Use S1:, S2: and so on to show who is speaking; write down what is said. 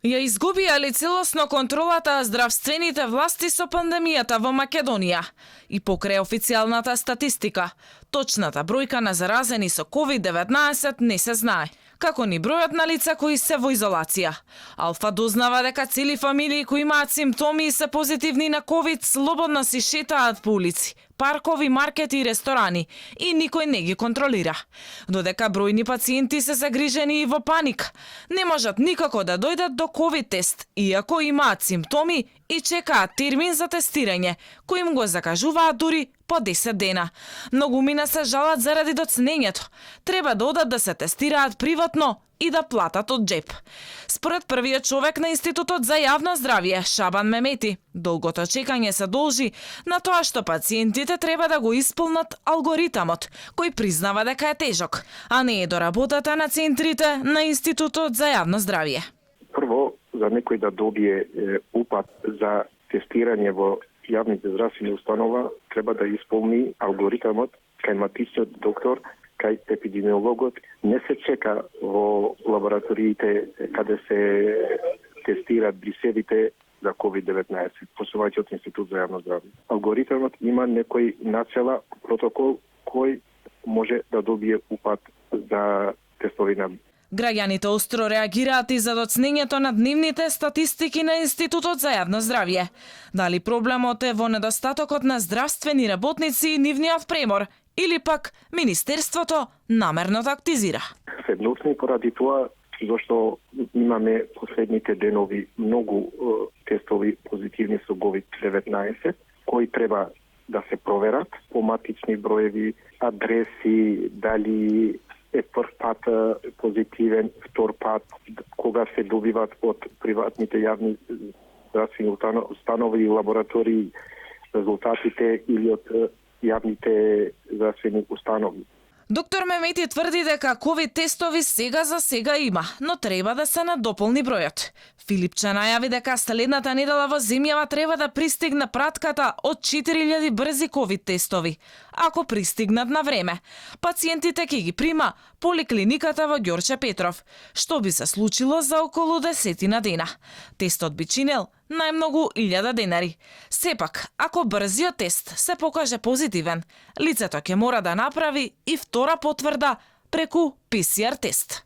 S1: Ја изгубија ли целосно контролата здравствените власти со пандемијата во Македонија? И покрај официјалната статистика, точната бројка на заразени со COVID-19 не се знае, како ни бројот на лица кои се во изолација. Алфа дознава дека цели фамилии кои имаат симптоми и се позитивни на COVID слободно си шетаат по улици, паркови, маркети и ресторани и никој не ги контролира. Додека бројни пациенти се загрижени и во паника, не можат никако да дојдат до COVID тест, иако имаат симптоми и чекаат термин за тестирање, кој им го закажуваат дури по 10 дена. Многумина се жалат заради доцнењето. Треба да одат да се тестираат приватно и да платат од джеп. Според првиот човек на Институтот за јавно здравје, Шабан Мемети, долгото чекање се должи на тоа што пациентите треба да го исполнат алгоритамот, кој признава дека е тежок, а не е до работата на центрите на Институтот за јавно здравје.
S2: Прво, за некој да добие упат за тестирање во јавните здравствени установа, треба да исполни алгоритамот кај матичниот доктор, кај епидемиологот. Не се чека во лабораториите каде се тестираат брисевите за COVID-19, посувајќи од Институт за јавно здравје. Алгоритамот има некој начела протокол кој може да добие упат за тестовина.
S1: Граѓаните остро реагираат и за доцнењето на дневните статистики на Институтот за јавно здравје. Дали проблемот е во недостатокот на здравствени работници и нивниот премор, или пак Министерството намерно тактизира?
S2: Се гнусни поради тоа зашто имаме последните денови многу тестови позитивни со COVID-19, кои треба да се проверат по матични броеви, адреси, дали е прв пат позитивен, втор пат, кога се добиват од приватните јавни здравствени установи и лаборатории резултатите или од јавните здравствени установи.
S1: Доктор Мемети тврди дека COVID тестови сега за сега има, но треба да се надополни бројот. Филипче најави дека следната недела во земјава треба да пристигне пратката од 4000 брзи COVID тестови. Ако пристигнат на време, пациентите ќе ги прима поликлиниката во Ѓорче Петров, што би се случило за околу 10 дена. Тестот би чинел најмногу 1000 денари. Сепак, ако брзиот тест се покаже позитивен, лицето ќе мора да направи и втора потврда преку PCR тест.